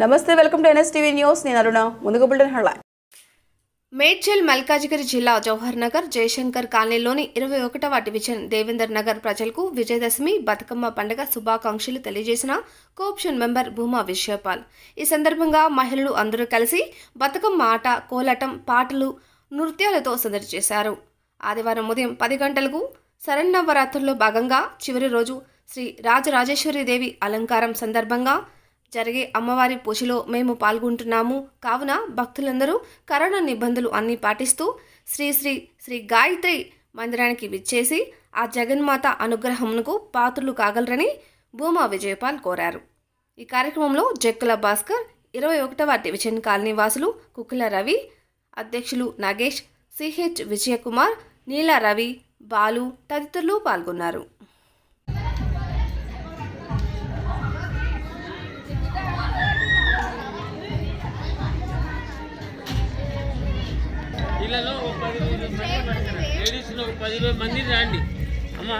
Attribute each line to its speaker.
Speaker 1: నమస్తే, welcome to NSTV news. నేను అరుణ. ముందుగా బులెటిన్ హెడ్లైన్.
Speaker 2: మేడ్చల్ మల్కాజిగిరి జిల్లా జవహర్ నగర్ జయశంకర్ కాలనీలోని 21వ డివిజన్ దేవేందర్ నగర్ ప్రజలకు విజయదశమి బతుకమ్మ పండుగ శుభాకాంక్షలు తెలియజేసిన కోఆప్షన్ మెంబర్ భూమా విజయపాల్. ఈ సందర్భంగా మహిళలు అందరూ కలిసి బతుకమ్మ ఆట, కోలాటం, పాటలు, నృత్యాలతో సందడి చేశారు. ఆదివారం ఉదయం 10 గంటలకు శరన్నవరాత్రుల్లో భాగంగా చివరి రోజు శ్రీ రాజరాజేశ్వరి దేవి అలంకారం సందర్భంగా జరిగే అమ్మవారి పూజలో మేము పాల్గొంటున్నాము. కావున భక్తులందరూ కరోనా నిబంధనలు అన్నీ పాటిస్తూ శ్రీ శ్రీ శ్రీ గాయత్రి మందిరానికి విచ్చేసి ఆ జగన్మాత అనుగ్రహమునకు పాత్రులు కాగలరని భూమా విజయపాల్ కోరారు. ఈ కార్యక్రమంలో జక్కుల భాస్కర్, 21వ డివిజన్ కాలనీ వాసులు కుక్కుల రవి, అధ్యక్షులు నాగేష్, సిహెచ్ విజయకుమార్, నీలా రవి, బాలు తదితరులు పాల్గొన్నారు.
Speaker 3: ఇళ్ళలో 10 లేడీస్లో 10 మంది రండి అమ్మా.